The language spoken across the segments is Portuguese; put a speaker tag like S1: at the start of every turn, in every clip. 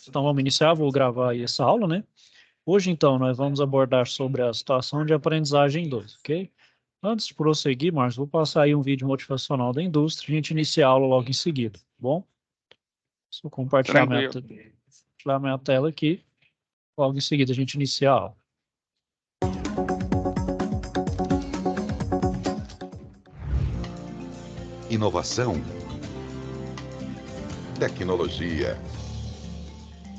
S1: Então vamos iniciar, vou gravar aí essa aula, né? Hoje então nós vamos abordar sobre a situação de aprendizagem 2, ok? Antes de prosseguir, Marcos, vou passar aí um vídeo motivacional da indústria, a gente inicia a aula logo em seguida, tá bom? Vou compartilhar minha tela aqui, logo em seguida a gente inicia a aula.
S2: Inovação, tecnologia,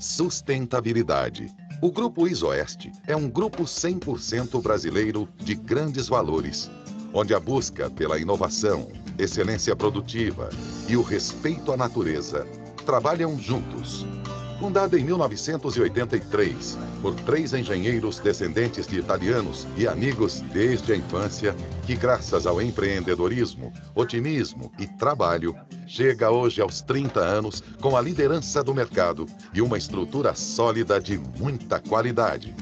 S2: sustentabilidade. O Grupo Isoeste é um grupo 100% brasileiro de grandes valores, onde a busca pela inovação, excelência produtiva e o respeito à natureza trabalham juntos. Fundada em 1983 por 3 engenheiros descendentes de italianos e amigos desde a infância, que graças ao empreendedorismo, otimismo e trabalho, chega hoje aos 30 anos com a liderança do mercado e uma estrutura sólida de muita qualidade.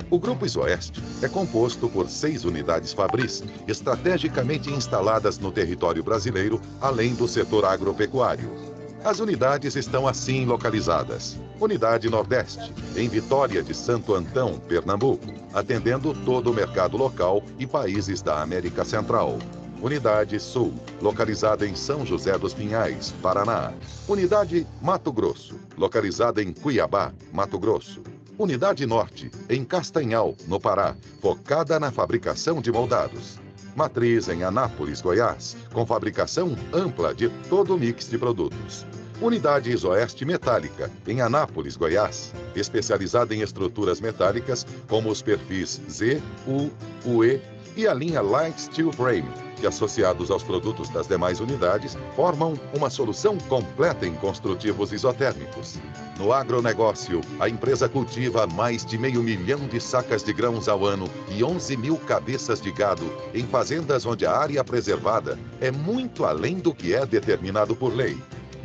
S2: O Grupo Isoeste é composto por 6 unidades fabris, estrategicamente instaladas no território brasileiro, além do setor agropecuário. As unidades estão assim localizadas. Unidade Nordeste, em Vitória de Santo Antão, Pernambuco, atendendo todo o mercado local e países da América Central. Unidade Sul, localizada em São José dos Pinhais, Paraná. Unidade Mato Grosso, localizada em Cuiabá, Mato Grosso. Unidade Norte, em Castanhal, no Pará, focada na fabricação de moldados. Matriz em Anápolis, Goiás, com fabricação ampla de todo o mix de produtos. Unidade Isoeste Metálica, em Anápolis, Goiás, especializada em estruturas metálicas como os perfis Z, U, UE e a linha Light Steel Frame, que associados aos produtos das demais unidades, formam uma solução completa em construtivos isotérmicos. No agronegócio, a empresa cultiva mais de 500 mil de sacas de grãos ao ano e 11 mil cabeças de gado em fazendas onde a área preservada é muito além do que é determinado por lei.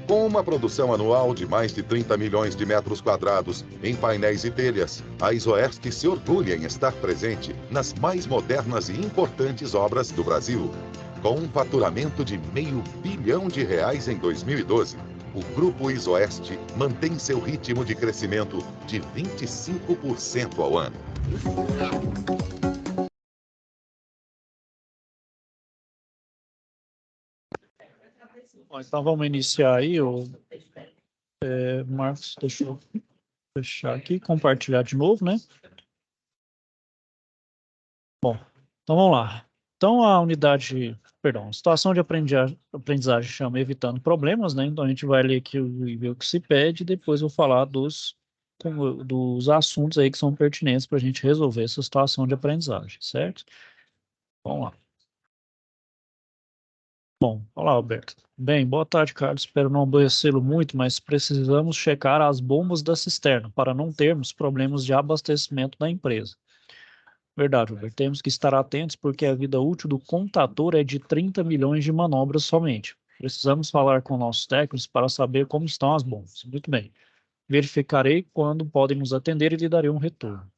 S2: Com uma produção anual de mais de 30 milhões de metros quadrados em painéis e telhas, a Isoeste se orgulha em estar presente nas mais modernas e importantes obras do Brasil. Com um faturamento de R$500 bilhão em 2012, o Grupo Isoeste mantém seu ritmo de crescimento de 25% ao ano.
S1: Bom, então vamos iniciar aí, Marcos, deixa eu fechar aqui, compartilhar de novo, né? Bom, então vamos lá. Então a situação de aprendizagem chama Evitando Problemas, né? Então a gente vai ler aqui e ver o que se pede e depois vou falar dos assuntos aí que são pertinentes para a gente resolver essa situação de aprendizagem, certo? Vamos lá. Bom, olá, Alberto. Bem, boa tarde, Carlos. Espero não aborrecê-lo muito, mas precisamos checar as bombas da cisterna para não termos problemas de abastecimento da empresa. Verdade, Alberto. Temos que estar atentos porque a vida útil do contador é de 30 milhões de manobras somente. Precisamos falar com nossos técnicos para saber como estão as bombas. Muito bem. Verificarei quando podem nos atender e lhe darei um retorno.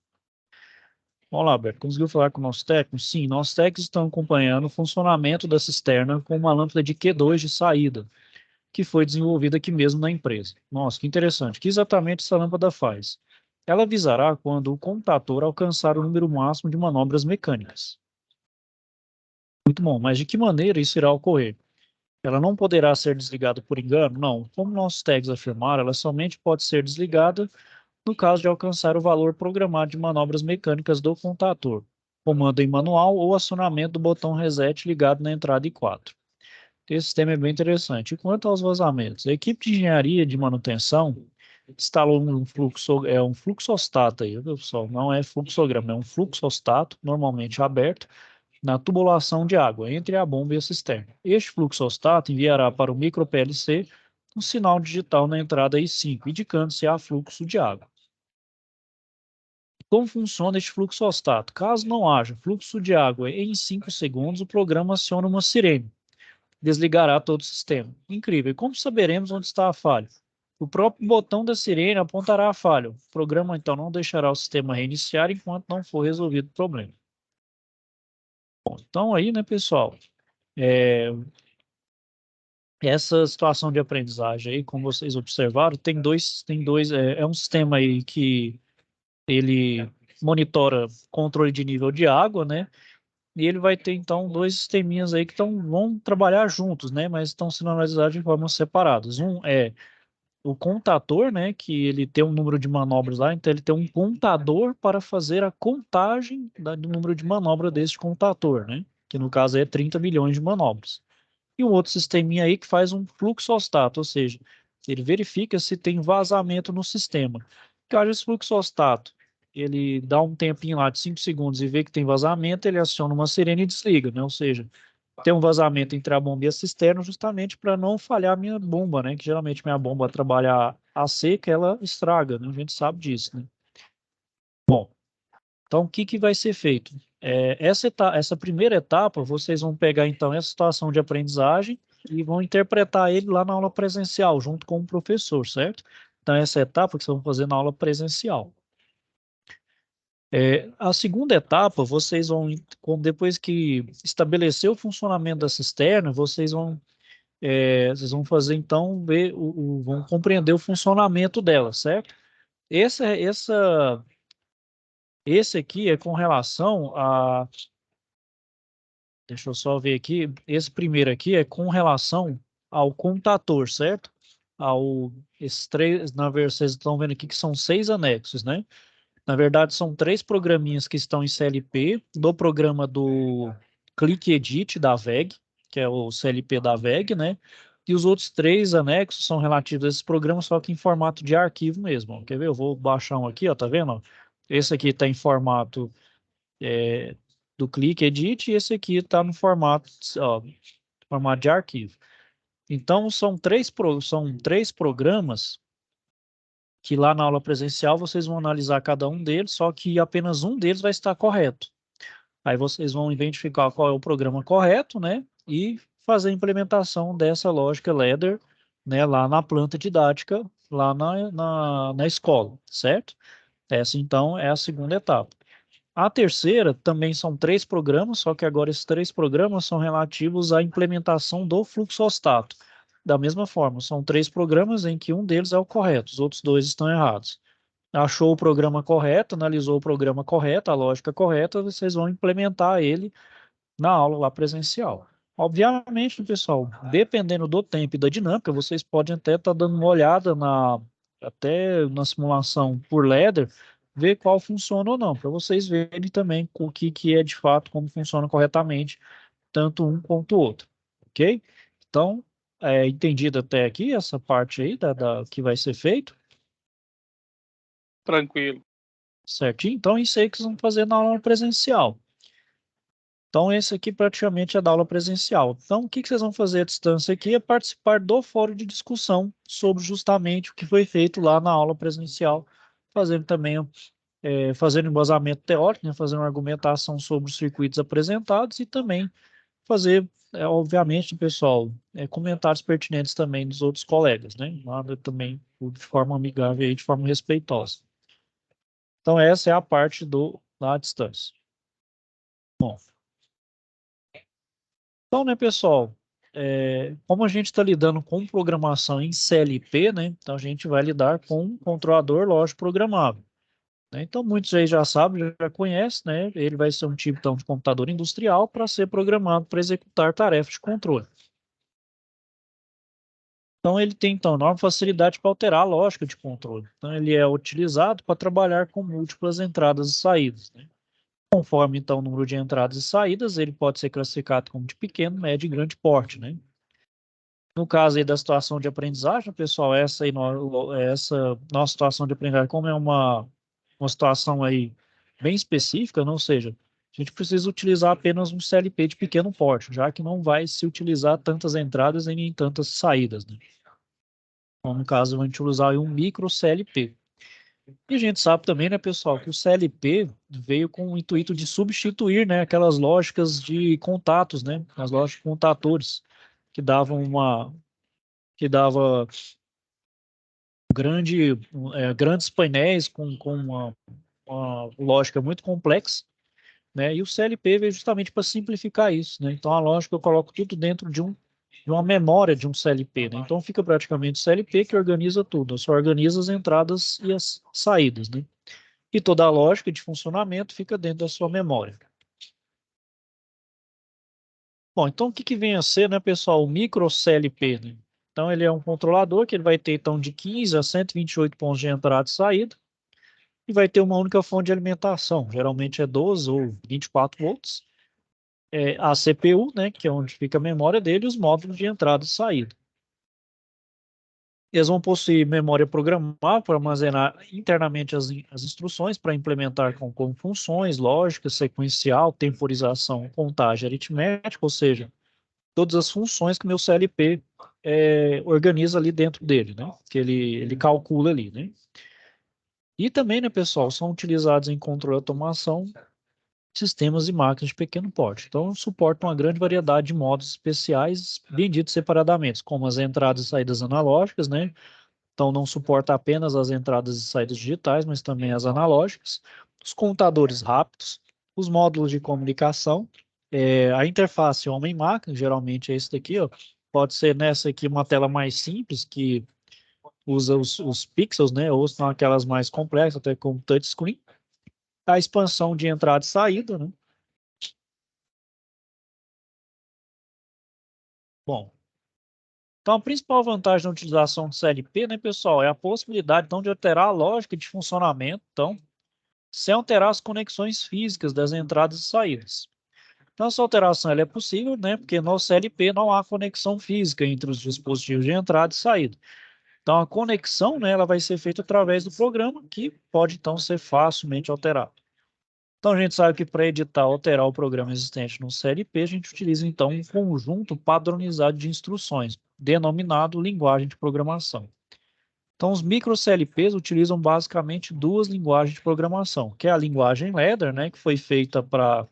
S1: Olá, Alberto. Conseguiu falar com o nosso técnico? Sim, nossos técnicos estão acompanhando o funcionamento da cisterna com uma lâmpada de Q2 de saída, que foi desenvolvida aqui mesmo na empresa. Nossa, que interessante. O que exatamente essa lâmpada faz? Ela avisará quando o contator alcançar o número máximo de manobras mecânicas. Muito bom, mas de que maneira isso irá ocorrer? Ela não poderá ser desligada por engano? Não. Como nossos técnicos afirmaram, ela somente pode ser desligada no caso de alcançar o valor programado de manobras mecânicas do contator, comando em manual ou acionamento do botão reset ligado na entrada I4. Esse sistema é bem interessante. E quanto aos vazamentos, a equipe de engenharia de manutenção instalou um fluxostato aí, viu, pessoal? Não é fluxograma, é um fluxostato, normalmente aberto, na tubulação de água entre a bomba e a cisterna. Este fluxostato enviará para o micro PLC um sinal digital na entrada I5, indicando se há fluxo de água. Como funciona este fluxostato? Caso não haja fluxo de água em 5 segundos, o programa aciona uma sirene. Desligará todo o sistema. Incrível. E como saberemos onde está a falha? O próprio botão da sirene apontará a falha. O programa, então, não deixará o sistema reiniciar enquanto não for resolvido o problema. Bom, então aí, né, pessoal? essa situação de aprendizagem aí, como vocês observaram, é um sistema aí que ele monitora controle de nível de água, né? E ele vai ter, então, dois sisteminhas aí que vão trabalhar juntos, né? Mas estão sendo analisados de formas separadas. Um é o contador, né? Que ele tem um número de manobras lá, então ele tem um contador para fazer a contagem do número de manobra desse contador, né? Que no caso é 30 milhões de manobras. E um outro sisteminha aí que faz um fluxostato, ou seja, ele verifica se tem vazamento no sistema. Caso esse fluxostato ele dá um tempinho lá de 5 segundos e vê que tem vazamento, ele aciona uma sirene e desliga, né? Ou seja, tem um vazamento entre a bomba e a cisterna justamente para não falhar a minha bomba, né? Que geralmente minha bomba trabalha a seca, ela estraga, né? A gente sabe disso, né? Bom, então o que que vai ser feito? Essa primeira etapa, vocês vão pegar então essa situação de aprendizagem e vão interpretar ele lá na aula presencial, junto com o professor, certo? Então, essa etapa que vocês vão fazer na aula presencial. A segunda etapa, depois que estabelecer o funcionamento da cisterna, vocês vão fazer então, vão compreender o funcionamento dela, certo? Esse aqui é com relação a. Deixa eu só ver aqui. Esse primeiro aqui é com relação ao contador, certo? Esses três, na verdade, vocês estão vendo aqui que são 6 anexos, né? Na verdade, são 3 programinhas que estão em CLP, do programa do Click Edit da VEG, que é o CLP da VEG, né? E os outros 3 anexos são relativos a esses programas, só que em formato de arquivo mesmo. Ó. Quer ver? Eu vou baixar um aqui, ó, tá vendo? Ó? Esse aqui está em formato do Click Edit e esse aqui está no formato de arquivo. Então, são três programas que lá na aula presencial vocês vão analisar cada um deles, só que apenas um deles vai estar correto. Aí vocês vão identificar qual é o programa correto, né? E fazer a implementação dessa lógica ladder, né? Lá na planta didática, lá na escola, certo? Essa, então, é a segunda etapa. A terceira também são 3 programas, só que agora esses 3 programas são relativos à implementação do fluxostato. Da mesma forma, são 3 programas em que um deles é o correto, os outros 2 estão errados. Achou o programa correto, analisou o programa correto, a lógica correta, vocês vão implementar ele na aula lá presencial. Obviamente, pessoal, dependendo do tempo e da dinâmica, vocês podem até estar dando uma olhada até na simulação por ladder, ver qual funciona ou não, para vocês verem também o que é de fato, como funciona corretamente, tanto um quanto o outro, ok? Então, entendido até aqui essa parte aí que vai ser feito,
S3: Tranquilo.
S1: certinho? Então, isso aí que vocês vão fazer na aula presencial. Então, esse aqui praticamente é da aula presencial. Então, o que vocês vão fazer à distância aqui é participar do fórum de discussão sobre justamente o que foi feito lá na aula presencial, fazendo também, fazendo embasamento teórico, né, fazendo uma argumentação sobre os circuitos apresentados e também fazer, obviamente, pessoal, comentários pertinentes também dos outros colegas, né? Nada também de forma amigável e de forma respeitosa. Então, essa é a parte da distância. Bom. Então, né, pessoal, como a gente está lidando com programação em CLP, né, então a gente vai lidar com um controlador lógico programável. Né? Então, muitos aí já sabem, já conhecem, né, ele vai ser um tipo então, de computador industrial para ser programado para executar tarefas de controle. Então, ele tem, então, enorme facilidade para alterar a lógica de controle. Então, ele é utilizado para trabalhar com múltiplas entradas e saídas. Né? Conforme, então, o número de entradas e saídas, ele pode ser classificado como de pequeno, médio e grande porte, né? No caso aí da situação de aprendizagem, pessoal, essa nossa situação de aprendizagem, como é uma situação aí bem específica, não, ou seja, a gente precisa utilizar apenas um CLP de pequeno porte, já que não vai se utilizar tantas entradas e nem tantas saídas, né? Então, no caso, a gente usar aí um micro CLP. E a gente sabe também, né, pessoal, que o CLP veio com o intuito de substituir, né, aquelas lógicas de contatos, né, as lógicas de contatores, que davam que dava grandes painéis com uma lógica muito complexa, né? E o CLP veio justamente para simplificar isso, né? Então a lógica eu coloco tudo dentro de um de uma memória de um CLP, né? Então fica praticamente o CLP que organiza tudo, só organiza as entradas e as saídas, né? E toda a lógica de funcionamento fica dentro da sua memória. Bom, então o que que vem a ser, né, pessoal, o micro CLP, né? Então ele é um controlador que ele vai ter então de 15 a 128 pontos de entrada e saída e vai ter uma única fonte de alimentação, geralmente é 12 ou 24 volts. A CPU, né, que é onde fica a memória dele, e os módulos de entrada e saída. Eles vão possuir memória programável para armazenar internamente as instruções para implementar como funções, lógica, sequencial, temporização, contagem aritmética, ou seja, todas as funções que o meu CLP organiza ali dentro dele, né? Que ele calcula ali, né? E também, né, pessoal, são utilizados em controle de automação, sistemas e máquinas de pequeno porte. Então, suportam uma grande variedade de modos especiais, vendidos separadamente, como as entradas e saídas analógicas, né? Então, não suporta apenas as entradas e saídas digitais, mas também as analógicas, os contadores rápidos, os módulos de comunicação, a interface homem-máquina, geralmente é esse daqui, ó. Pode ser nessa aqui uma tela mais simples, que usa os pixels, né? Ou são aquelas mais complexas, até como touchscreen. A expansão de entrada e saída, né? Bom, então a principal vantagem da utilização do CLP, né, pessoal, é a possibilidade, então, de alterar a lógica de funcionamento, então, sem alterar as conexões físicas das entradas e saídas. Então, essa alteração ela é possível, né, porque no CLP não há conexão física entre os dispositivos de entrada e saída. Então, a conexão, né, ela vai ser feita através do programa, que pode, então, ser facilmente alterado. Então, a gente sabe que para editar ou alterar o programa existente no CLP, a gente utiliza, então, um conjunto padronizado de instruções, denominado linguagem de programação. Então, os micro CLPs utilizam basicamente duas linguagens de programação, que é a linguagem Ladder, né, que foi feita para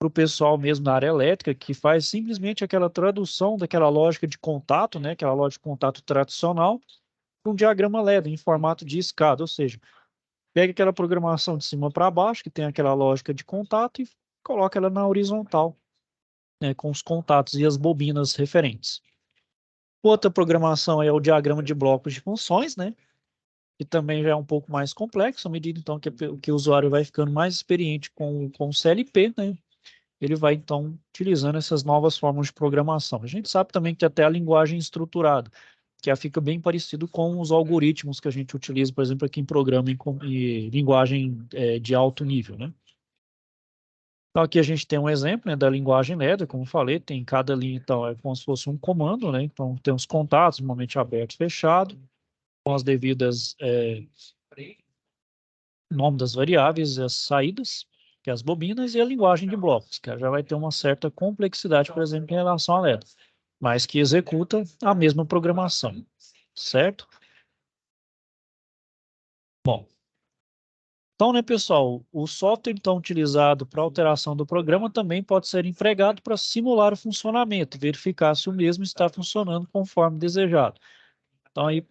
S1: o pessoal mesmo da área elétrica, que faz simplesmente aquela tradução daquela lógica de contato, né, aquela lógica de contato tradicional, para um diagrama Ladder em formato de escada, ou seja, pega aquela programação de cima para baixo, que tem aquela lógica de contato, e coloca ela na horizontal, né, com os contatos e as bobinas referentes. Outra programação é o diagrama de blocos de funções, né, que também já é um pouco mais complexo, à medida então que o usuário vai ficando mais experiente com o CLP, né, ele vai então utilizando essas novas formas de programação. A gente sabe também que tem até a linguagem estruturada, que fica bem parecido com os algoritmos que a gente utiliza, por exemplo, aqui em programa e linguagem de alto nível, né? Então aqui a gente tem um exemplo, né, da linguagem Ladder, como eu falei, tem cada linha então é como se fosse um comando, né? Então tem os contatos, normalmente aberto e fechado, com as devidas nome das variáveis, as saídas, que é as bobinas, e a linguagem de blocos, que já vai ter uma certa complexidade, por exemplo, em relação à Ladder, mas que executa a mesma programação, certo? Bom, então, né, pessoal, o software então utilizado para alteração do programa também pode ser empregado para simular o funcionamento e verificar se o mesmo está funcionando conforme desejado. Então, aí,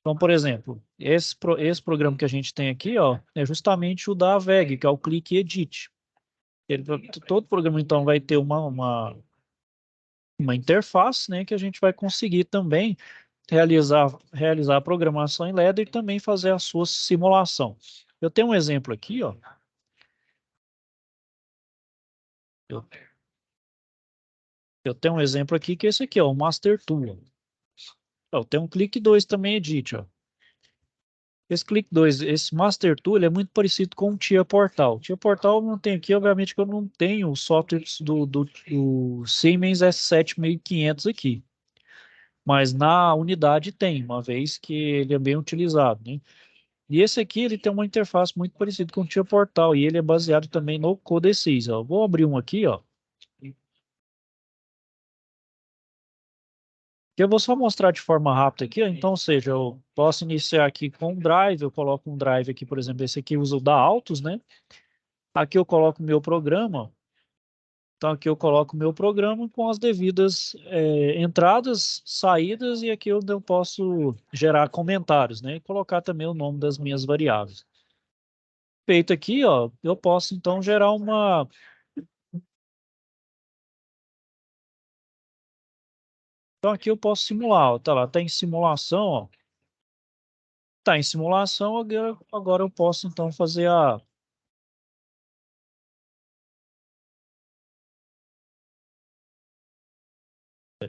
S1: então, por exemplo, esse programa que a gente tem aqui, ó, é justamente o da VEG, que é o Click Edit. Todo programa, então, vai ter uma interface, né, que a gente vai conseguir também realizar a programação em Ladder e também fazer a sua simulação. Eu tenho um exemplo aqui, ó. Eu, eu tenho um exemplo aqui que é esse aqui, ó, o Master Tool. Ó, eu tenho um Click 2 também, Edit, ó. Esse Click 2, esse Master Tool, ele é muito parecido com o Tia Portal. Tia Portal não tem aqui, obviamente que eu não tenho o software do Siemens S7500 aqui. Mas na unidade tem, uma vez que ele é bem utilizado, né? E esse aqui, ele tem uma interface muito parecida com o Tia Portal, e ele é baseado também no Codesys, ó. Vou abrir um aqui, ó, que eu vou só mostrar de forma rápida aqui, ó. Então, ou seja, eu posso iniciar aqui com um drive, eu coloco um drive aqui, por exemplo, esse aqui usa o da Altus, né? Aqui eu coloco o meu programa, então aqui eu coloco o meu programa com as devidas entradas, saídas, e aqui eu posso gerar comentários, né? E colocar também o nome das minhas variáveis. Feito aqui, ó, eu posso então gerar Então aqui eu posso simular, ó, tá lá, tá em simulação, ó. Tá em simulação, agora eu posso então fazer a...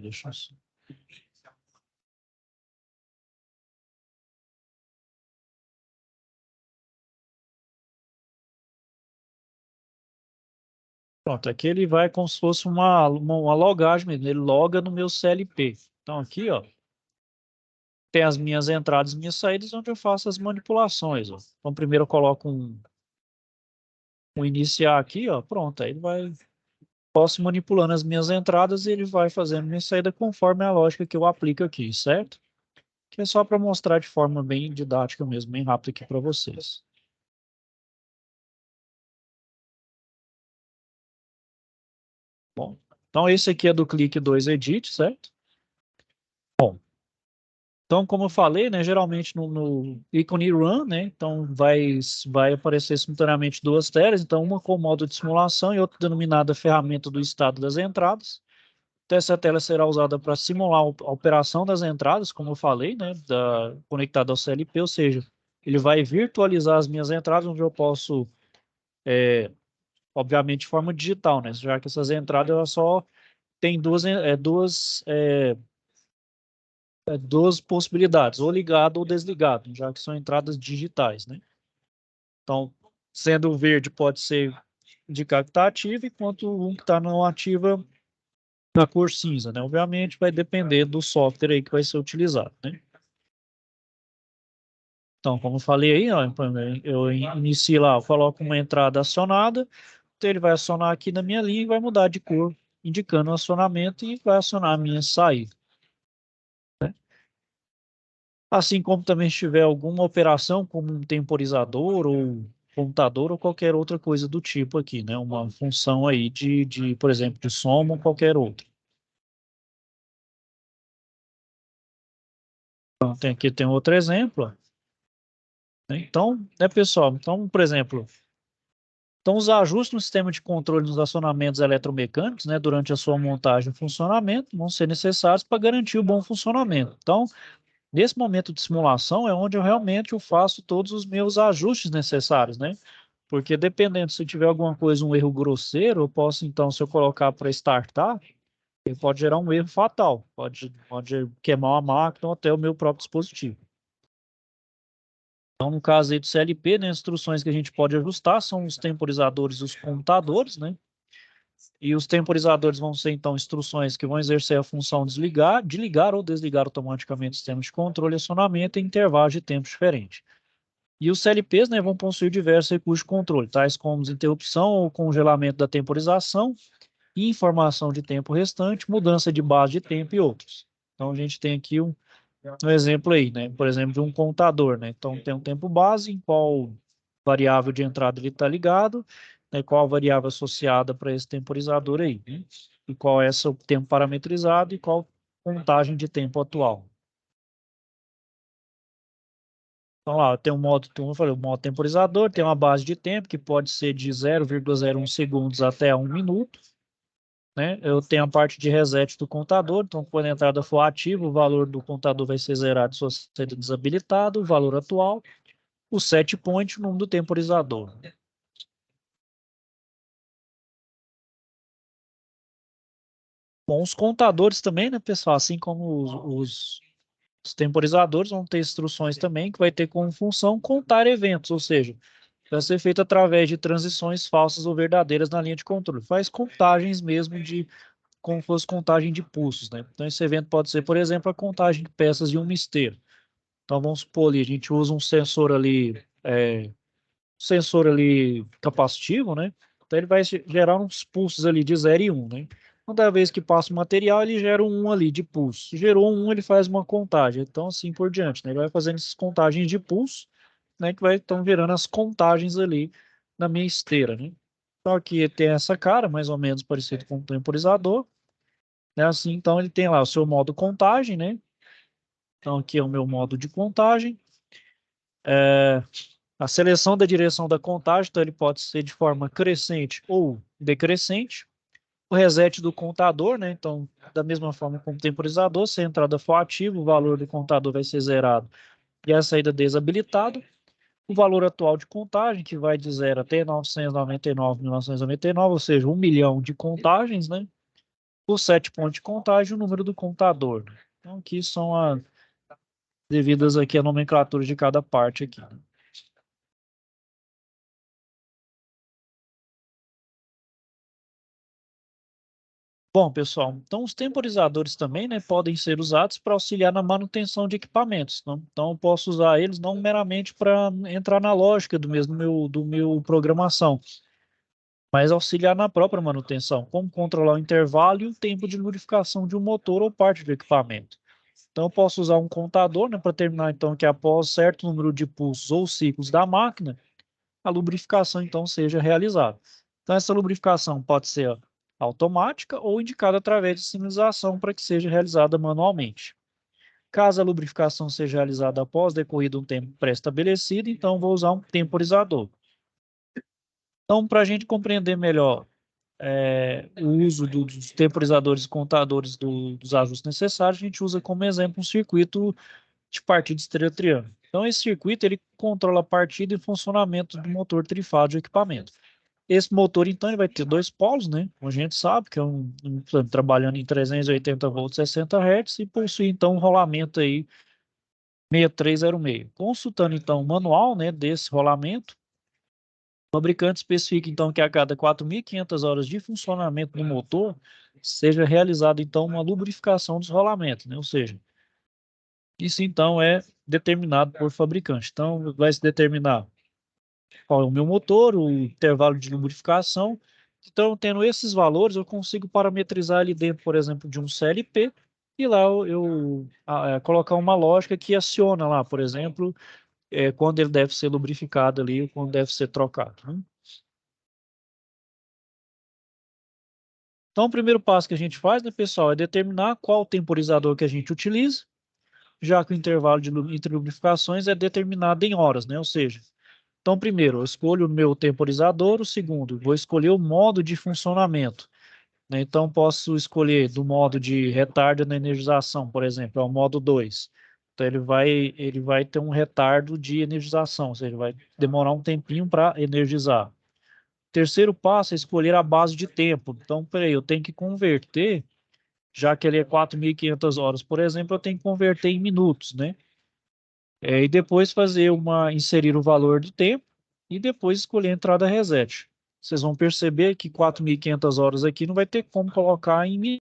S1: Deixa eu... Pronto, aqui ele vai como se fosse uma logagem mesmo, ele loga no meu CLP. Então aqui, ó, tem as minhas entradas e minhas saídas, onde eu faço as manipulações, ó. Então primeiro eu coloco um iniciar aqui, ó, pronto, aí ele vai... Posso ir manipulando as minhas entradas e ele vai fazendo minha saída conforme a lógica que eu aplico aqui, certo? Que é só para mostrar de forma bem didática mesmo, bem rápida aqui para vocês. Bom, então esse aqui é do clique 2 Edit, certo? Bom, então como eu falei, né, geralmente no ícone Run, né, então vai aparecer simultaneamente duas telas, então uma com o modo de simulação e outra denominada ferramenta do estado das entradas. Então, essa tela será usada para simular a operação das entradas, como eu falei, né, conectada ao CLP, ou seja, ele vai virtualizar as minhas entradas, onde eu posso, obviamente, de forma digital, né, já que essas entradas elas só têm duas possibilidades, ou ligado ou desligado, já que são entradas digitais, né. Então, sendo o verde pode ser indicar que está ativo, enquanto um que está não ativa na cor cinza, né? Obviamente vai depender do software aí que vai ser utilizado, né? Então, como eu falei aí, ó, eu inicio lá, eu coloco uma entrada acionada, então ele vai acionar aqui na minha linha e vai mudar de cor, indicando o acionamento e vai acionar a minha saída, né? Assim como também se tiver alguma operação, como um temporizador ou computador ou qualquer outra coisa do tipo aqui, né? Uma função aí por exemplo, de soma ou qualquer outra. Então, tem outro exemplo, ó, né? Então, né, pessoal? Então, por exemplo, então, os ajustes no sistema de controle dos acionamentos eletromecânicos, né, durante a sua montagem e funcionamento, vão ser necessários para garantir o bom funcionamento. Então, nesse momento de simulação é onde eu realmente eu faço todos os meus ajustes necessários, né? Porque dependendo se tiver alguma coisa, um erro grosseiro, eu posso então, se eu colocar para startar, ele pode gerar um erro fatal, pode queimar a máquina ou até o meu próprio dispositivo. Então, no caso aí do CLP, né, as instruções que a gente pode ajustar são os temporizadores e os computadores, né? E os temporizadores vão ser, então, instruções que vão exercer a função de ligar ou desligar automaticamente o sistema de controle e acionamento em intervalos de tempo diferentes. E os CLPs, né, vão possuir diversos recursos de controle, tais como interrupção ou congelamento da temporização, informação de tempo restante, mudança de base de tempo e outros. Então, a gente tem aqui um exemplo aí, né? Por exemplo, de um contador, né? Então, tem um tempo base em qual variável de entrada ele está ligado, né? Qual a variável associada para esse temporizador aí, né? E qual é o tempo parametrizado e qual contagem de tempo atual. Então, lá, tem um modo, como eu falei, o modo temporizador, tem uma base de tempo que pode ser de 0,01 segundos até 1 minuto, né? Eu tenho a parte de reset do contador, então quando a entrada for ativa, o valor do contador vai ser zerado se você ser desabilitado, o valor atual, o set point, o nome do temporizador. Bom, os contadores também, né, pessoal, assim como os temporizadores vão ter instruções também que vai ter como função contar eventos, ou seja, vai ser feito através de transições falsas ou verdadeiras na linha de controle. Faz contagens mesmo como se fosse contagem de pulsos, né? Então esse evento pode ser, por exemplo, a contagem de peças de um misteiro. Então vamos supor ali, a gente usa sensor ali capacitivo, né? Então ele vai gerar uns pulsos ali de 0 e 1, né? Toda vez que passa o material, ele gera um ali de pulso. Gerou um, ele faz uma contagem. Então, assim por diante, né? Ele vai fazendo essas contagens de pulso, né? Que vai então gerando as contagens ali na minha esteira, né? Só que tem essa cara, mais ou menos parecido com o temporizador, né? Assim, então ele tem lá o seu modo contagem, né? Então aqui é o meu modo de contagem. A seleção da direção da contagem, então ele pode ser de forma crescente ou decrescente. o reset do contador, né? Então, da mesma forma como o temporizador, se a entrada for ativa, o valor do contador vai ser zerado e a saída desabilitada. O valor atual de contagem, que vai de 0 até 999.999, ou seja, 1 milhão de contagens, né? Os 7 pontos de contagem, o número do contador, né? Então, aqui são as devidas aqui a nomenclatura de cada parte aqui, né? Bom, pessoal, então os temporizadores também, né, podem ser usados para auxiliar na manutenção de equipamentos. Então, eu posso usar eles não meramente para entrar na lógica do meu programação, mas auxiliar na própria manutenção, como controlar o intervalo e o tempo de lubrificação de um motor ou parte do equipamento. Então, eu posso usar um contador, né, para determinar então que após certo número de pulsos ou ciclos da máquina, a lubrificação então seja realizada. Então, essa lubrificação pode ser automática ou indicada através de sinalização para que seja realizada manualmente. Caso a lubrificação seja realizada após decorrido um tempo pré-estabelecido, então vou usar um temporizador. Então, para a gente compreender melhor o uso dos temporizadores e contadores dos ajustes necessários, a gente usa como exemplo um circuito de partida estereo-triângulo. Então, esse circuito ele controla a partida e funcionamento do motor trifásico do equipamento. Esse motor, então, ele vai ter dois polos, né? Como a gente sabe, que é trabalhando em 380 volts, 60 Hz, e possui, então, um rolamento aí 6306. Consultando, então, o manual, né, desse rolamento, o fabricante especifica, então, que a cada 4.500 horas de funcionamento do motor, seja realizada, então, uma lubrificação dos rolamentos, né? Ou seja, isso, então, é determinado por fabricante. Então, vai se determinar qual é o meu motor, o intervalo de lubrificação. Então, tendo esses valores, eu consigo parametrizar ali dentro, por exemplo, de um CLP, e lá colocar uma lógica que aciona lá, por exemplo, quando ele deve ser lubrificado ali, quando deve ser trocado, né? Então, o primeiro passo que a gente faz, né, pessoal, é determinar qual temporizador que a gente utiliza, já que o intervalo entre lubrificações é determinado em horas, né? Ou seja, então, primeiro, eu escolho o meu temporizador. O segundo, vou escolher o modo de funcionamento, né? Então, posso escolher do modo de retardo na energização, por exemplo, é o modo 2. Então, ele vai ter um retardo de energização, ou seja, vai demorar um tempinho para energizar. Terceiro passo é escolher a base de tempo. Então, peraí, eu tenho que converter, já que ele é 4.500 horas, por exemplo, eu tenho que converter em minutos, né? E depois inserir o valor do tempo e depois escolher a entrada reset. Vocês vão perceber que 4.500 horas aqui não vai ter como colocar em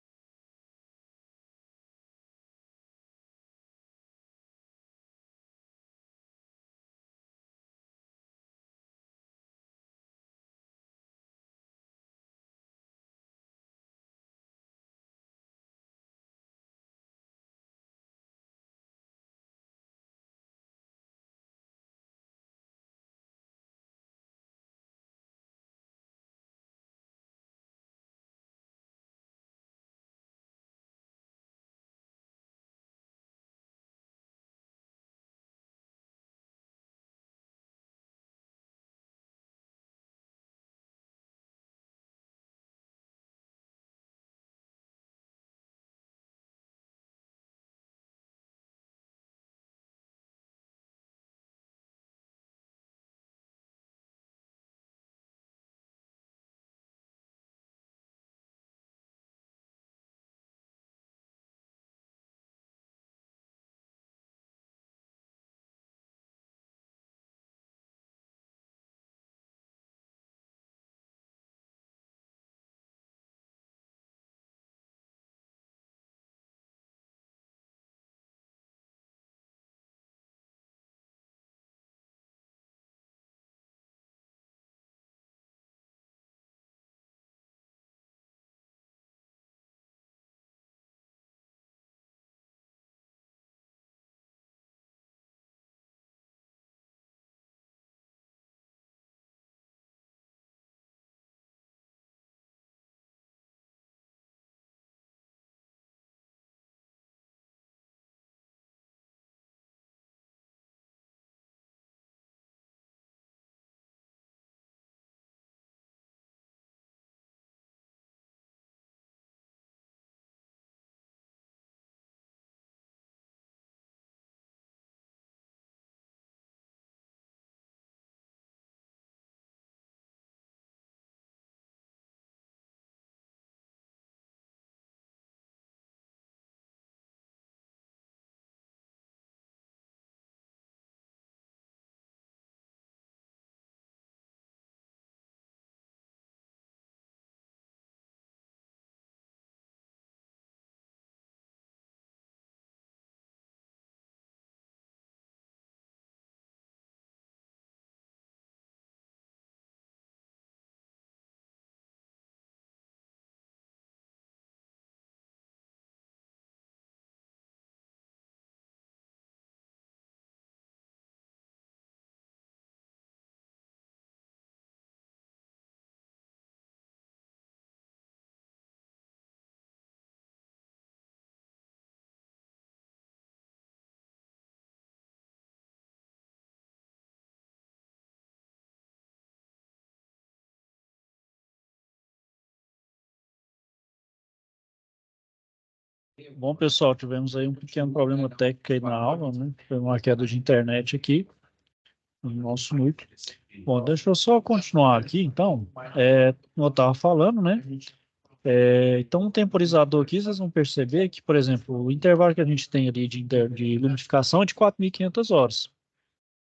S1: Bom, pessoal, tivemos aí um pequeno problema técnico aí na aula, né? Foi uma queda de internet aqui no nosso núcleo. Bom, deixa eu só continuar aqui, então. Como eu estava falando, né? Então, o temporizador aqui, vocês vão perceber que, por exemplo, o intervalo que a gente tem ali de lumificação é de 4.500 horas.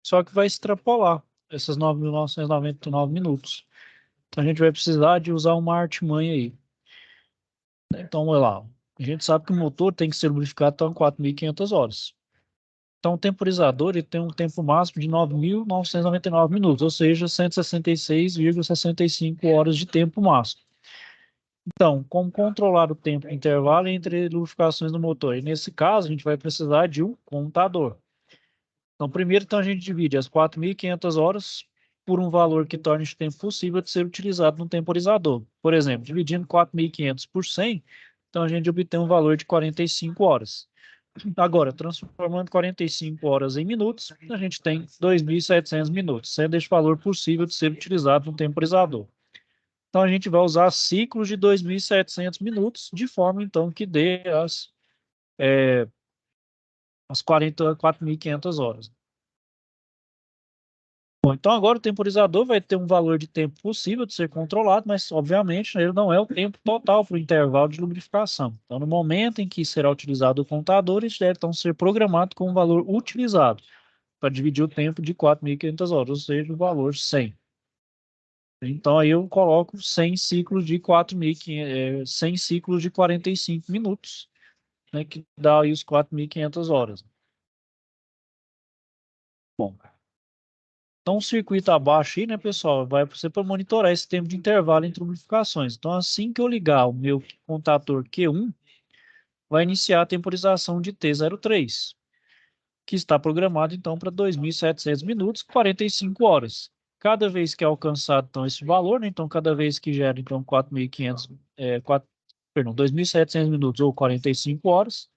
S1: Só que vai extrapolar esses 9.999 minutos. Então, a gente vai precisar de usar uma artimanha aí. Então, olha lá. A gente sabe que o motor tem que ser lubrificado até 4.500 horas. Então, o temporizador ele tem um tempo máximo de 9.999 minutos, ou seja, 166,65 horas de tempo máximo. Então, como controlar o tempo de intervalo entre lubrificações do motor? E nesse caso, a gente vai precisar de um contador. Então, primeiro, então, a gente divide as 4.500 horas por um valor que torne esse tempo possível de ser utilizado no temporizador. Por exemplo, dividindo 4.500 por 100, então a gente obtém um valor de 45 horas. Agora, transformando 45 horas em minutos, a gente tem 2.700 minutos, sendo este valor possível de ser utilizado no temporizador. Então, a gente vai usar ciclos de 2.700 minutos, de forma, então, que dê as 44.500 horas. Bom, então, agora o temporizador vai ter um valor de tempo possível de ser controlado, mas, obviamente, ele não é o tempo total para o intervalo de lubrificação. Então, no momento em que será utilizado o contador, ele deve, então, ser programado com o valor utilizado, para dividir o tempo de 4.500 horas, ou seja, o valor 100. Então, aí eu coloco 100 ciclos de 100 ciclos de 45 minutos, né, que dá aí os 4.500 horas. Bom, então o circuito abaixo aí, né, pessoal, vai ser para monitorar esse tempo de intervalo entre lubrificações. Então, assim que eu ligar o meu contador Q1, vai iniciar a temporização de T03, que está programado, então, para 2.700 minutos, 45 horas. Cada vez que é alcançado, então, esse valor, né, então, cada vez que gera, então, 4.500, 2.700 minutos ou 45 horas,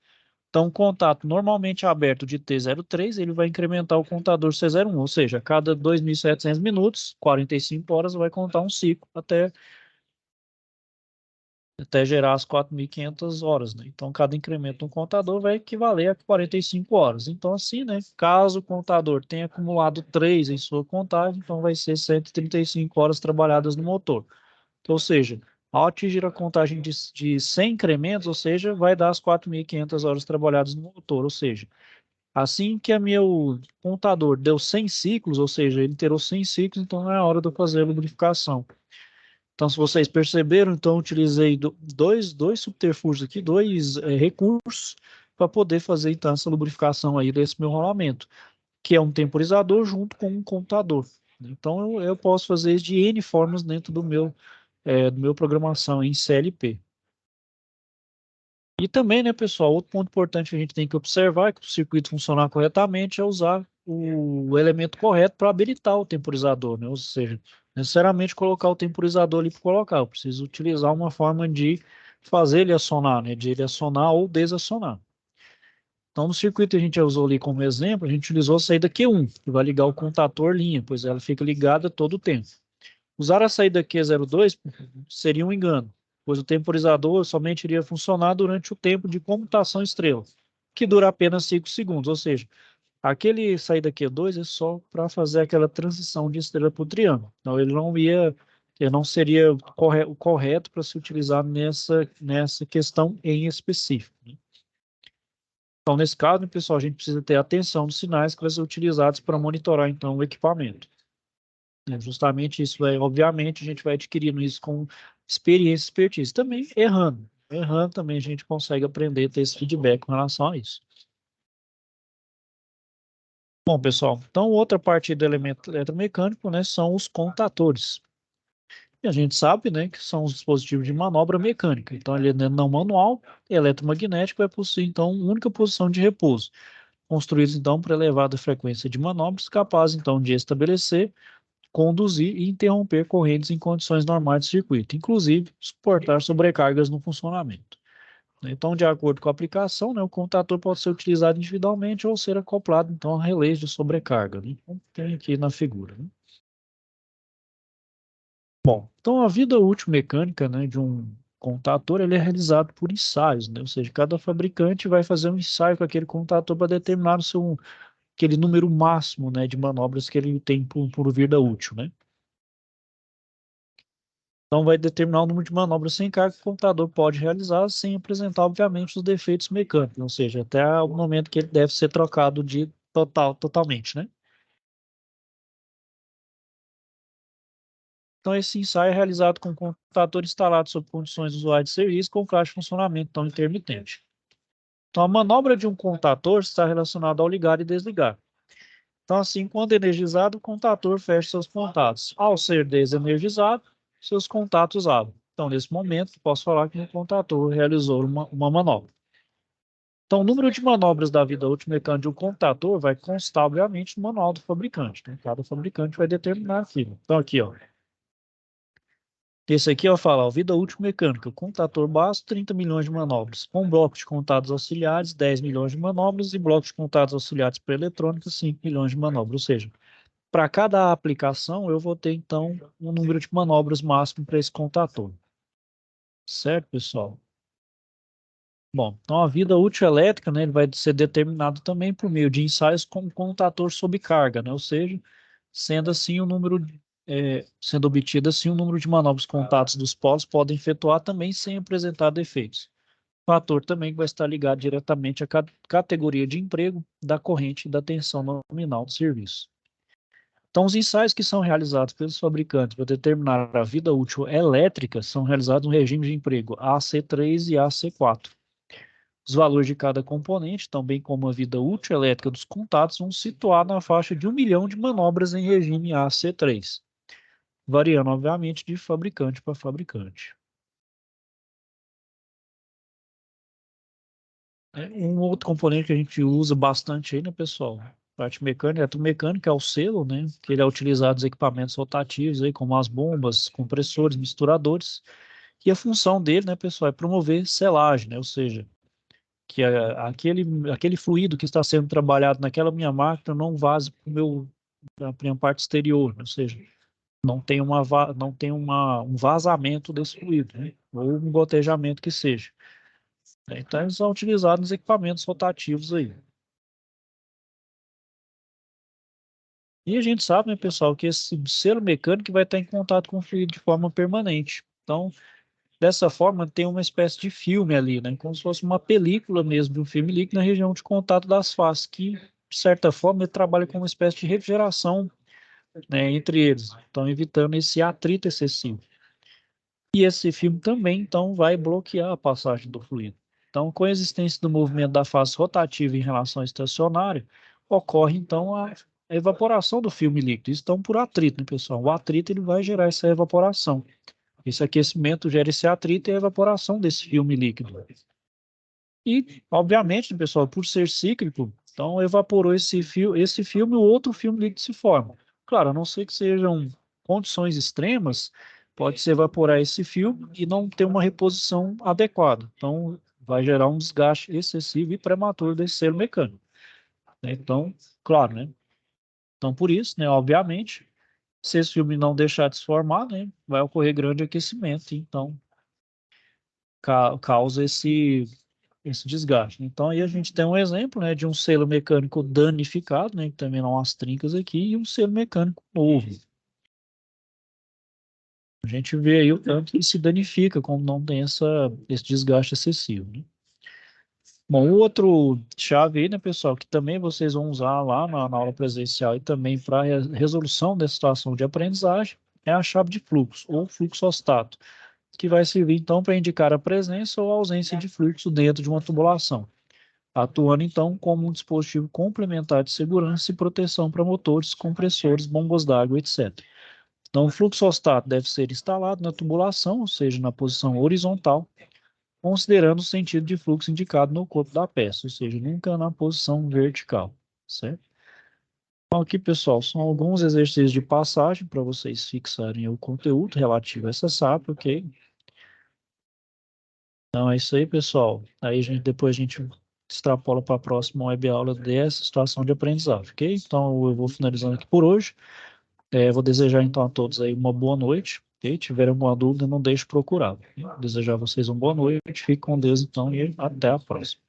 S1: então, o contato normalmente aberto de T03, ele vai incrementar o contador C01, ou seja, a cada 2.700 minutos, 45 horas, vai contar um ciclo até gerar as 4.500 horas, né? Então, cada incremento no contador vai equivaler a 45 horas. Então, assim, né? Caso o contador tenha acumulado 3 em sua contagem, então vai ser 135 horas trabalhadas no motor. Então, ou seja, ao atingir a contagem de 100 incrementos, ou seja, vai dar as 4.500 horas trabalhadas no motor, ou seja, assim que a meu contador deu 100 ciclos, ou seja, ele terou 100 ciclos, então é a hora de eu fazer a lubrificação. Então, se vocês perceberam, então eu utilizei dois subterfúgios aqui, dois recursos para poder fazer então essa lubrificação aí desse meu rolamento, que é um temporizador junto com um contador. Então, eu posso fazer isso de N formas dentro do meu programação em CLP. E também, né, pessoal, outro ponto importante que a gente tem que observar é que o circuito funcionar corretamente é usar o elemento correto para habilitar o temporizador, né? Ou seja, necessariamente colocar o temporizador ali para colocar. Eu preciso utilizar uma forma de fazer ele acionar, né? De ele acionar ou desacionar. Então, no circuito que a gente já usou ali como exemplo, a gente utilizou a saída Q1, que vai ligar o contator linha, pois ela fica ligada todo o tempo. Usar a saída Q02 seria um engano, pois o temporizador somente iria funcionar durante o tempo de comutação estrela, que dura apenas 5 segundos, ou seja, aquele saída Q2 é só para fazer aquela transição de estrela para o triângulo. Então ele não seria o correto para se utilizar nessa questão em específico, né? Então, nesse caso, pessoal, a gente precisa ter atenção nos sinais que vão ser utilizados para monitorar, então, o equipamento. Justamente isso, obviamente, a gente vai adquirindo isso com experiência e expertise. Também errando. Errando também a gente consegue aprender a ter esse feedback com relação a isso. Bom, pessoal, então outra parte do elemento eletromecânico, né, são os contatores. E a gente sabe, né, que são os dispositivos de manobra mecânica. Então, ele é não manual, eletromagnético, vai possuir, então, única posição de repouso, construídos, então, para elevada frequência de manobras, capazes, então, de estabelecer, conduzir e interromper correntes em condições normais de circuito, inclusive suportar sobrecargas no funcionamento. Então, de acordo com a aplicação, né, o contator pode ser utilizado individualmente ou ser acoplado então a relés de sobrecarga, né? Então, tem aqui na figura, né? Bom, então a vida útil mecânica, né, de um contator ele é realizado por ensaios, né? Ou seja, cada fabricante vai fazer um ensaio com aquele contator para determinar aquele número máximo, né, de manobras que ele tem por vida útil, né? Então, vai determinar o número de manobras sem carga que o computador pode realizar sem apresentar, obviamente, os defeitos mecânicos, ou seja, até o momento que ele deve ser trocado totalmente, né? Então, esse ensaio é realizado com o computador instalado sob condições usuais de serviço com caixa de funcionamento então intermitente. Então, a manobra de um contador está relacionada ao ligar e desligar. Então, assim, quando energizado, o contador fecha seus contatos. Ao ser desenergizado, seus contatos abrem. Então, nesse momento, posso falar que o contador realizou uma manobra. Então, o número de manobras da vida útil mecânica de um contador vai constar, obviamente, no manual do fabricante. Então, cada fabricante vai determinar aquilo. Então, aqui, ó. Esse aqui, ó, fala, ó, vida útil mecânica, contador básico, 30 milhões de manobras. Com bloco de contados auxiliares, 10 milhões de manobras. E bloco de contados auxiliares para eletrônica, 5 milhões de manobras. Ou seja, para cada aplicação, eu vou ter, então, um número de manobras máximo para esse contador. Certo, pessoal? Bom, então a vida útil elétrica, né, ele vai ser determinado também por meio de ensaios com contador sob carga, né? Ou seja, sendo assim o número, sendo obtido assim o número de manobras contatos dos polos podem efetuar também sem apresentar defeitos. O fator também vai estar ligado diretamente à categoria de emprego da corrente e da tensão nominal do serviço. Então, os ensaios que são realizados pelos fabricantes para determinar a vida útil elétrica são realizados no regime de emprego AC3 e AC4. Os valores de cada componente, também como a vida útil elétrica dos contatos, vão situar na faixa de 1 milhão de manobras em regime AC3, variando, obviamente, de fabricante para fabricante. Um outro componente que a gente usa bastante aí, né, pessoal? Parte mecânica, eletromecânica é o selo, né? Que ele é utilizado nos equipamentos rotativos, aí, como as bombas, compressores, misturadores. E a função dele, né, pessoal, é promover selagem, né? Ou seja, que aquele fluido que está sendo trabalhado naquela minha máquina não vaze para a minha parte exterior, né? Ou seja, não tem um vazamento desse fluido, né? Ou um gotejamento que seja. Então, eles são utilizados nos equipamentos rotativos aí. E a gente sabe, né, pessoal, que esse selo mecânico vai estar em contato com o fluido de forma permanente. Então, dessa forma, tem uma espécie de filme ali, né, como se fosse uma película mesmo de um filme líquido na região de contato das faces, que, de certa forma, ele trabalha como uma espécie de refrigeração, né, entre eles, então evitando esse atrito excessivo. E esse filme também, então, vai bloquear a passagem do fluido. Então, com a existência do movimento da face rotativa em relação ao estacionário, ocorre, então, a evaporação do filme líquido. Isso, então, por atrito, né, pessoal? O atrito ele vai gerar essa evaporação. Esse aquecimento gera esse atrito e a evaporação desse filme líquido. E, obviamente, né, pessoal, por ser cíclico, então evaporou esse filme, o outro filme líquido se forma. Claro, a não ser que sejam condições extremas, pode-se evaporar esse filme e não ter uma reposição adequada. Então, vai gerar um desgaste excessivo e prematuro desse selo mecânico, né? Então, claro, né? Então, por isso, né, obviamente, se esse filme não deixar de se formar, né, vai ocorrer grande aquecimento, então causa esse desgaste. Então, aí a gente tem um exemplo, né, de um selo mecânico danificado, né, que também não há as trincas aqui, e um selo mecânico novo. A gente vê aí o tanto que se danifica quando não tem esse desgaste excessivo, né? Bom, o outro chave aí, né, pessoal, que também vocês vão usar lá na aula presencial e também para resolução dessa situação de aprendizagem, é a chave de fluxo, ou fluxostato, que vai servir, então, para indicar a presença ou ausência de fluxo dentro de uma tubulação, atuando então como um dispositivo complementar de segurança e proteção para motores, compressores, bombas d'água, etc. Então, o fluxostato deve ser instalado na tubulação, ou seja, na posição horizontal, considerando o sentido de fluxo indicado no corpo da peça, ou seja, nunca na posição vertical, certo? Então, aqui, pessoal, são alguns exercícios de passagem para vocês fixarem o conteúdo relativo a essa SAP, ok? Então, é isso aí, pessoal. Aí, depois a gente extrapola para a próxima web aula dessa situação de aprendizagem, ok? Então, eu vou finalizando aqui por hoje. Vou desejar, então, a todos aí uma boa noite Ok? Tiverem alguma dúvida, não deixe de procurar. Desejar a vocês uma boa noite, fique com Deus então e até a próxima.